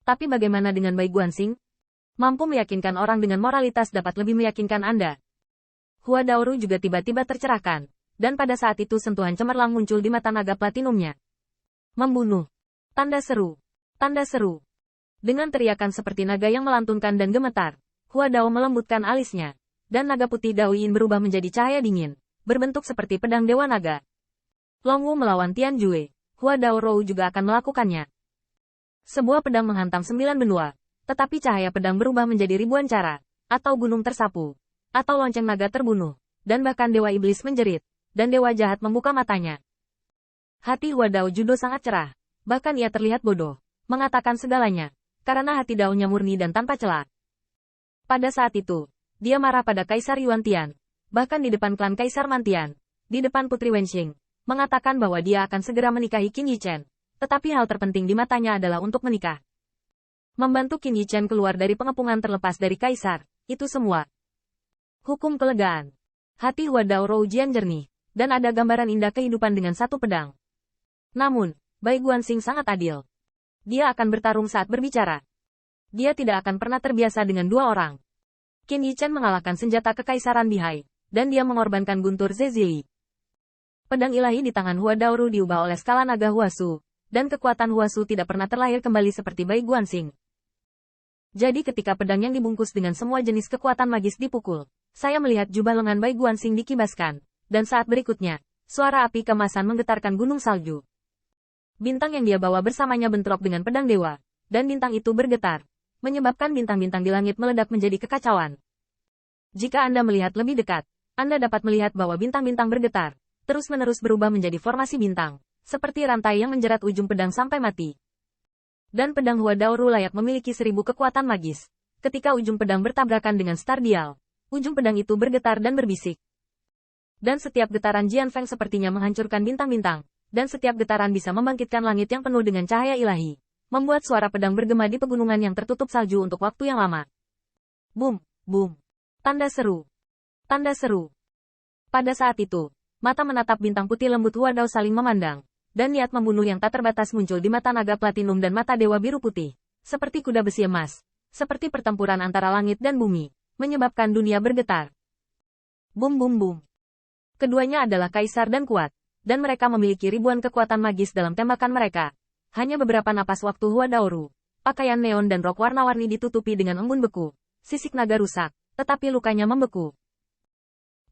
Tapi bagaimana dengan Bai Guanxing? Mampu meyakinkan orang dengan moralitas dapat lebih meyakinkan Anda. Hua Daoru juga tiba-tiba tercerahkan, dan pada saat itu sentuhan cemerlang muncul di mata naga platinumnya. Membunuh. Tanda seru. Tanda seru. Dengan teriakan seperti naga yang melantunkan dan gemetar, Hua Dao melembutkan alisnya, dan naga putih Dao Yin berubah menjadi cahaya dingin, berbentuk seperti pedang Dewa Naga. Long Wu melawan Tian Jue, Hua Dao Rou juga akan melakukannya. Sebuah pedang menghantam 9 benua, tetapi cahaya pedang berubah menjadi ribuan cara, atau gunung tersapu, atau lonceng naga terbunuh, dan bahkan Dewa Iblis menjerit, dan Dewa Jahat membuka matanya. Hati Hua Dao Judo sangat cerah, bahkan ia terlihat bodoh, mengatakan segalanya, karena hati Dao-nya murni dan tanpa celah. Pada saat itu, dia marah pada Kaisar Yuan Tian, bahkan di depan klan Kaisar Mantian, di depan Putri Wenxing, mengatakan bahwa dia akan segera menikahi Qin Yichen, tetapi hal terpenting di matanya adalah untuk menikah. Membantu Qin Yichen keluar dari pengepungan terlepas dari Kaisar, itu semua. Hukum kelegaan. Hati Hua Dao Rou Jian jernih, dan ada gambaran indah kehidupan dengan satu pedang. Namun, Bai Guanxing sangat adil. Dia akan bertarung saat berbicara. Dia tidak akan pernah terbiasa dengan dua orang. Qin Yichen mengalahkan senjata kekaisaran Bihai, dan dia mengorbankan guntur Zezili. Pedang ilahi di tangan Hua Daoru diubah oleh skala naga Huasu, dan kekuatan Huasu tidak pernah terlahir kembali seperti Bai Guanxing. Jadi ketika pedang yang dibungkus dengan semua jenis kekuatan magis dipukul, saya melihat jubah lengan Bai Guanxing dikibaskan, dan saat berikutnya, suara api kemasan menggetarkan gunung salju. Bintang yang dia bawa bersamanya bentrok dengan pedang dewa, dan bintang itu bergetar, menyebabkan bintang-bintang di langit meledak menjadi kekacauan. Jika Anda melihat lebih dekat, Anda dapat melihat bahwa bintang-bintang bergetar, terus-menerus berubah menjadi formasi bintang, seperti rantai yang menjerat ujung pedang sampai mati. Dan pedang Hua Daoru layak memiliki 1000 kekuatan magis. Ketika ujung pedang bertabrakan dengan Star Dial, ujung pedang itu bergetar dan berbisik. Dan setiap getaran Jian Feng sepertinya menghancurkan bintang-bintang, dan setiap getaran bisa membangkitkan langit yang penuh dengan cahaya ilahi, membuat suara pedang bergema di pegunungan yang tertutup salju untuk waktu yang lama. Boom, boom. Tanda seru. Tanda seru. Pada saat itu, mata menatap bintang putih lembut Hua Dao saling memandang, dan niat membunuh yang tak terbatas muncul di mata naga platinum dan mata dewa biru putih, seperti kuda besi emas, seperti pertempuran antara langit dan bumi, menyebabkan dunia bergetar. Boom boom boom. Keduanya adalah kaisar dan kuat, dan mereka memiliki ribuan kekuatan magis dalam tembakan mereka. Hanya beberapa napas waktu Hua Daoru, pakaian neon dan rok warna-warni ditutupi dengan embun beku, sisik naga rusak, tetapi lukanya membeku.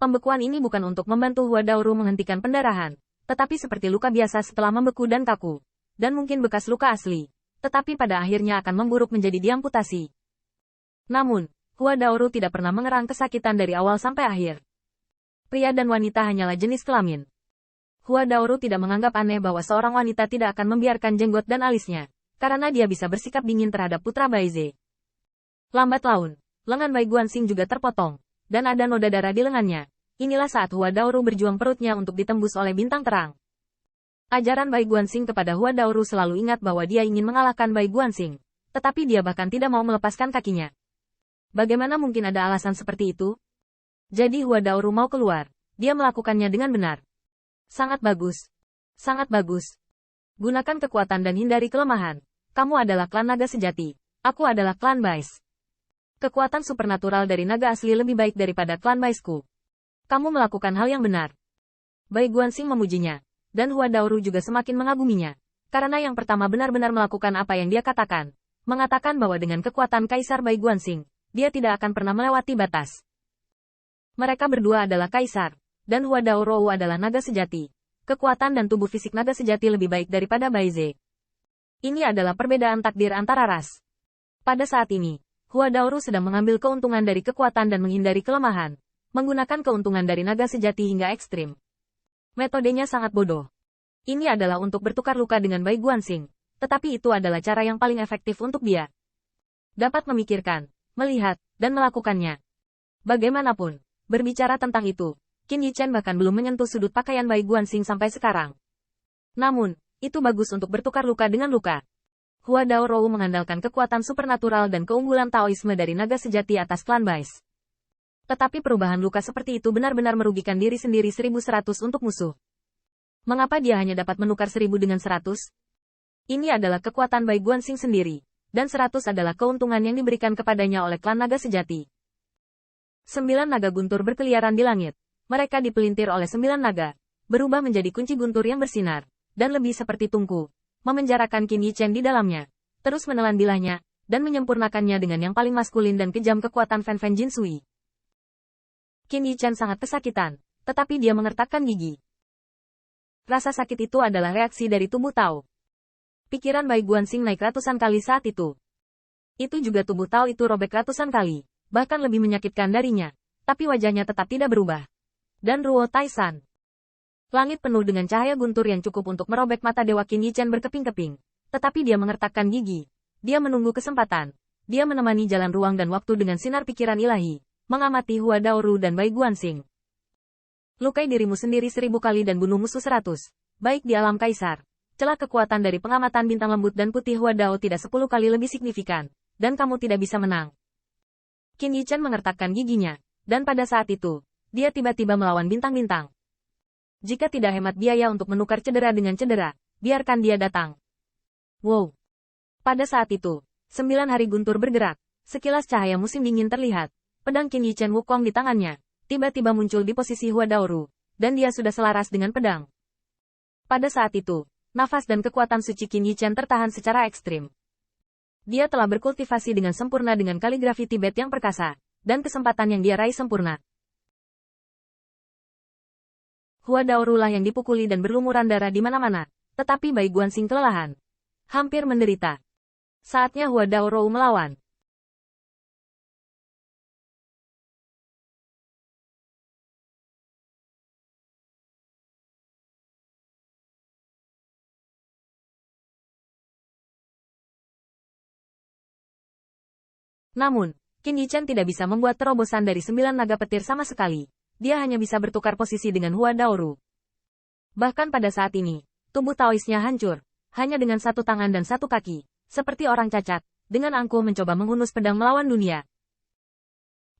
Pembekuan ini bukan untuk membantu Hua Daoru menghentikan pendarahan, tetapi seperti luka biasa setelah membeku dan kaku, dan mungkin bekas luka asli, tetapi pada akhirnya akan memburuk menjadi diamputasi. Namun, Hua Daoru tidak pernah mengerang kesakitan dari awal sampai akhir. Pria dan wanita hanyalah jenis kelamin. Hua Daoru tidak menganggap aneh bahwa seorang wanita tidak akan membiarkan jenggot dan alisnya, karena dia bisa bersikap dingin terhadap putra Baize. Lambat laun, lengan Bai Guanxing juga terpotong, dan ada noda darah di lengannya. Inilah saat Hua Daoru berjuang perutnya untuk ditembus oleh bintang terang. Ajaran Bai Guanxing kepada Hua Daoru selalu ingat bahwa dia ingin mengalahkan Bai Guanxing, tetapi dia bahkan tidak mau melepaskan kakinya. Bagaimana mungkin ada alasan seperti itu? Jadi Hua Daoru mau keluar, dia melakukannya dengan benar. Sangat bagus. Sangat bagus. Gunakan kekuatan dan hindari kelemahan. Kamu adalah klan naga sejati. Aku adalah klan Bais. Kekuatan supernatural dari naga asli lebih baik daripada klan Baisku. Kamu melakukan hal yang benar. Bai Guanxing memujinya, dan Hua Daoru juga semakin mengaguminya, karena yang pertama benar-benar melakukan apa yang dia katakan, mengatakan bahwa dengan kekuatan Kaisar Bai Guanxing, dia tidak akan pernah melewati batas. Mereka berdua adalah kaisar, dan Hua Daoru adalah naga sejati. Kekuatan dan tubuh fisik naga sejati lebih baik daripada Baize. Ini adalah perbedaan takdir antara ras. Pada saat ini, Hua Daoru sedang mengambil keuntungan dari kekuatan dan menghindari kelemahan, menggunakan keuntungan dari naga sejati hingga ekstrim. Metodenya sangat bodoh. Ini adalah untuk bertukar luka dengan Bai Guanxing, tetapi itu adalah cara yang paling efektif untuk dia. Dapat memikirkan, melihat, dan melakukannya. Bagaimanapun, berbicara tentang itu, Qin Yichen bahkan belum menyentuh sudut pakaian Bai Guanxing sampai sekarang. Namun, itu bagus untuk bertukar luka dengan luka. Hua Daoru mengandalkan kekuatan supernatural dan keunggulan Taoisme dari naga sejati atas klan Bais. Tetapi perubahan luka seperti itu benar-benar merugikan diri sendiri 1100 untuk musuh. Mengapa dia hanya dapat menukar 1000 dengan 100? Ini adalah kekuatan Bai Guanxing sendiri, dan 100 adalah keuntungan yang diberikan kepadanya oleh klan naga sejati. 9 naga guntur berkeliaran di langit. Mereka dipelintir oleh 9 naga, berubah menjadi kunci guntur yang bersinar, dan lebih seperti tungku, memenjarakan Qin Yichen di dalamnya, terus menelan bilahnya, dan menyempurnakannya dengan yang paling maskulin dan kejam kekuatan Fan Fan Jin Sui. Qin Yichen sangat kesakitan, tetapi dia mengertakkan gigi. Rasa sakit itu adalah reaksi dari tubuh Tao. Pikiran Bai Guanxing naik ratusan kali saat itu. Itu juga tubuh Tao itu robek ratusan kali, bahkan lebih menyakitkan darinya, tapi wajahnya tetap tidak berubah. Dan Ruo Taisan. Langit penuh dengan cahaya guntur yang cukup untuk merobek mata Dewa Qin Yichen berkeping-keping, tetapi dia mengertakkan gigi. Dia menunggu kesempatan. Dia menemani jalan ruang dan waktu dengan sinar pikiran ilahi, mengamati Hua Daoru dan Bai Guanxing. Lukai dirimu sendiri 1000 kali dan bunuh musuh 100, baik di alam kaisar. Celah kekuatan dari pengamatan bintang lembut dan putih Hua Dao tidak 10 kali lebih signifikan, dan kamu tidak bisa menang. Qin Yichen mengertakkan giginya, dan pada saat itu, dia tiba-tiba melawan bintang-bintang. Jika tidak hemat biaya untuk menukar cedera dengan cedera, biarkan dia datang. Wow! Pada saat itu, 9 hari guntur bergerak, sekilas cahaya musim dingin terlihat, pedang Qin Yichen Wukong di tangannya, tiba-tiba muncul di posisi Hua Daoru, dan dia sudah selaras dengan pedang. Pada saat itu, nafas dan kekuatan suci Qin Yichen tertahan secara ekstrim. Dia telah berkultivasi dengan sempurna dengan kaligrafi Tibet yang perkasa, dan kesempatan yang dia raih sempurna. Hua Daoru lah yang dipukuli dan berlumuran darah di mana-mana, tetapi Bai Guanxing kelelahan. Hampir menderita. Saatnya Hua Daoru melawan. Namun, Qin Yichen tidak bisa membuat terobosan dari 9 naga petir sama sekali. Dia hanya bisa bertukar posisi dengan Hua Daoru. Bahkan pada saat ini, tubuh Taoisnya hancur, hanya dengan satu tangan dan satu kaki, seperti orang cacat, dengan angkuh mencoba menghunus pedang melawan dunia.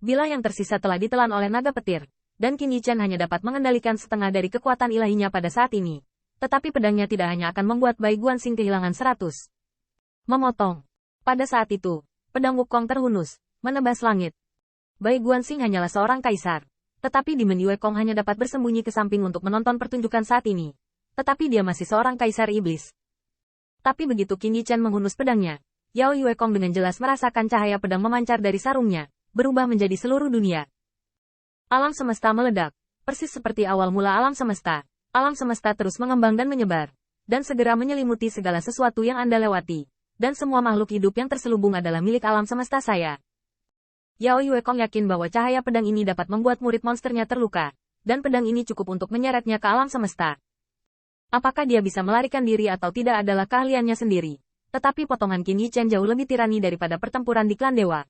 Bilah yang tersisa telah ditelan oleh naga petir, dan Qin Yichen hanya dapat mengendalikan setengah dari kekuatan ilahinya pada saat ini. Tetapi pedangnya tidak hanya akan membuat Bai Guanxing kehilangan 100. Memotong. Pada saat itu, pedang Wukong terhunus, menebas langit. Bai Guanxing hanyalah seorang kaisar. Tetapi Demon Yue Kong hanya dapat bersembunyi ke samping untuk menonton pertunjukan saat ini. Tetapi dia masih seorang kaisar iblis. Tapi begitu Qin Yichen menghunus pedangnya, Yao Yue Kong dengan jelas merasakan cahaya pedang memancar dari sarungnya, berubah menjadi seluruh dunia. Alam semesta meledak, persis seperti awal mula alam semesta. Alam semesta terus mengembang dan menyebar, dan segera menyelimuti segala sesuatu yang Anda lewati. Dan semua makhluk hidup yang terselubung adalah milik alam semesta saya. Yao Yue Kong yakin bahwa cahaya pedang ini dapat membuat murid monsternya terluka, dan pedang ini cukup untuk menyeretnya ke alam semesta. Apakah dia bisa melarikan diri atau tidak adalah keahliannya sendiri. Tetapi potongan Qin Yichen jauh lebih tirani daripada pertempuran di klan dewa.